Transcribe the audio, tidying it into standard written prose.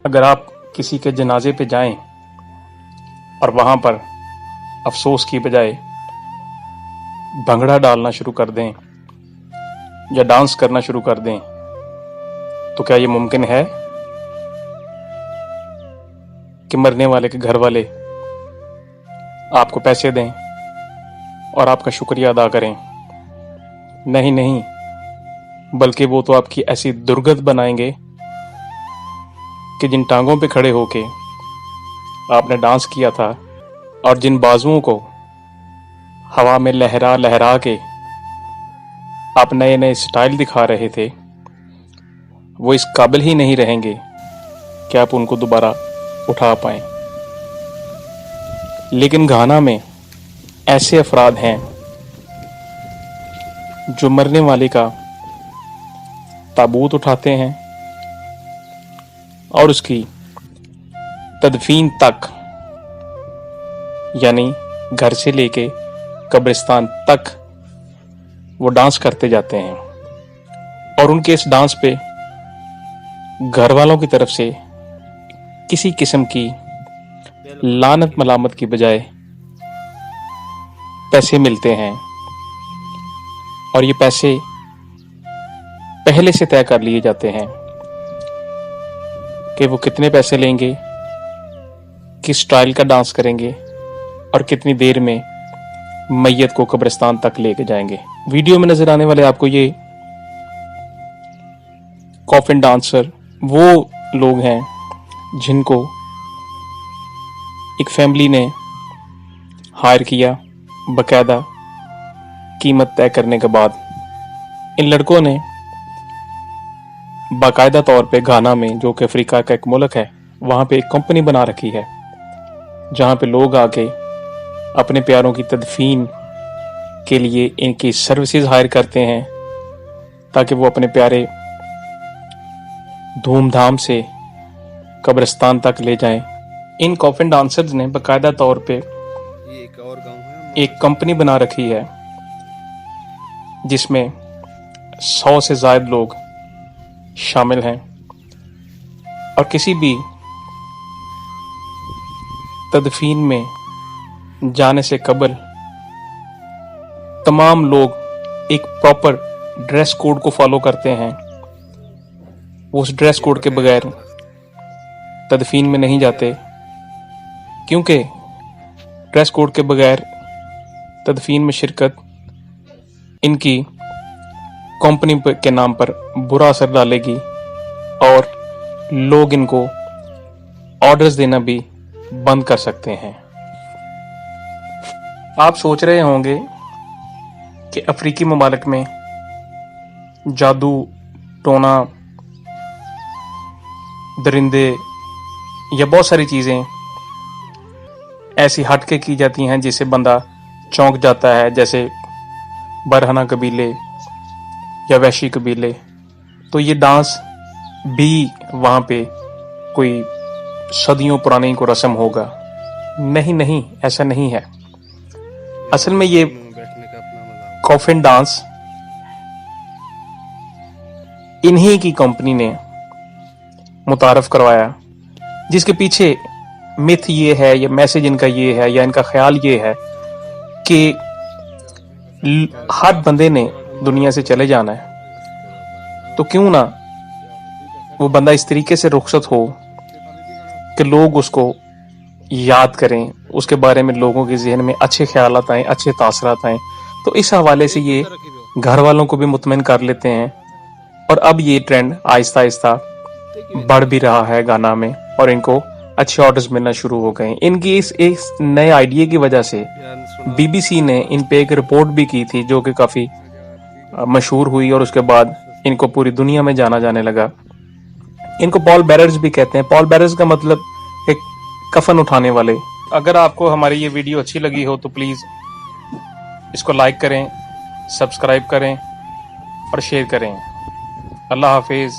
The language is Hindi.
अगर आप किसी के जनाजे पे जाएं और वहां पर अफसोस की बजाय भंगड़ा डालना शुरू कर दें या डांस करना शुरू कर दें, तो क्या ये मुमकिन है कि मरने वाले के घर वाले आपको पैसे दें और आपका शुक्रिया अदा करें? नहीं नहीं, बल्कि वो तो आपकी ऐसी दुर्गत बनाएंगे कि जिन टांगों पे खड़े होके आपने डांस किया था और जिन बाजुओं को हवा में लहरा लहरा के आप नए नए स्टाइल दिखा रहे थे, वो इस काबिल ही नहीं रहेंगे कि आप उनको दोबारा उठा पाएं। लेकिन घाना में ऐसे अफराद हैं जो मरने वाले का ताबूत उठाते हैं और उसकी तदफीन तक, यानी घर से लेके कब्रिस्तान तक वो डांस करते जाते हैं। और उनके इस डांस पे घर वालों की तरफ से किसी किस्म की लानत मलामत की बजाय पैसे मिलते हैं, और ये पैसे पहले से तय कर लिए जाते हैं कि वो कितने पैसे लेंगे, किस स्टाइल का डांस करेंगे और कितनी देर में मैयत को कब्रिस्तान तक लेके जाएंगे। वीडियो में नजर आने वाले आपको ये कॉफिन डांसर वो लोग हैं जिनको एक फैमिली ने हायर किया, बकायदा कीमत तय करने के बाद। इन लड़कों ने बाकायदा तौर पे घाना में, जो कि अफ्रीका का एक मुल्क है, वहां पे एक कंपनी बना रखी है जहां पे लोग आके अपने प्यारों की तदफीन के लिए इनकी सर्विसेज हायर करते हैं ताकि वो अपने प्यारे धूमधाम से कब्रिस्तान तक ले जाएं। इन कॉफिन डांसर्स ने बाकायदा तौर पे एक कंपनी बना रखी है जिसमें 100 से ज्यादा लोग शामिल हैं, और किसी भी तदफीन में जाने से कबल तमाम लोग एक प्रॉपर ड्रेस कोड को फॉलो करते हैं। उस ड्रेस कोड के बगैर तदफीन में नहीं जाते, क्योंकि ड्रेस कोड के बगैर तदफीन में शिरकत इनकी कंपनी के नाम पर बुरा असर डालेगी और लोग इनको ऑर्डर्स देना भी बंद कर सकते हैं। आप सोच रहे होंगे कि अफ्रीकी ममालिक में जादू टोना, दरिंदे या बहुत सारी चीजें ऐसी हटके की जाती हैं जिससे बंदा चौंक जाता है, जैसे बरहना कबीले या वैशी कबीले। तो ये डांस भी वहां पे कोई सदियों पुरानी को रस्म होगा? नहीं नहीं, ऐसा नहीं है। असल में ये कॉफिन डांस इन्हीं की कंपनी ने मुतारफ करवाया, जिसके पीछे मिथ ये है या मैसेज इनका ये है या इनका ख्याल ये है कि हर बंदे ने दुनिया से चले जाना है, तो क्यों ना वो बंदा इस तरीके से रुखसत हो कि लोग उसको याद करें, उसके बारे में लोगों के जहन में अच्छे ख्यालात आए, अच्छे तासरात आए। तो इस हवाले से ये घर वालों को भी मुतमईन कर लेते हैं, और अब ये ट्रेंड आहिस्ता आहिस्ता बढ़ भी रहा है गाना में, और इनको अच्छे ऑर्डर्स मिलना शुरू हो गए। इनकी इस नए आइडिया की वजह से बीबीसी ने इन पे एक रिपोर्ट भी की थी जो कि काफी मशहूर हुई, और उसके बाद इनको पूरी दुनिया में जाना जाने लगा। इनको पॉल बेरर्स भी कहते हैं। पॉल बेरर्स का मतलब एक कफन उठाने वाले। अगर आपको हमारी ये वीडियो अच्छी लगी हो तो प्लीज इसको लाइक करें, सब्सक्राइब करें और शेयर करें। अल्लाह हाफिज।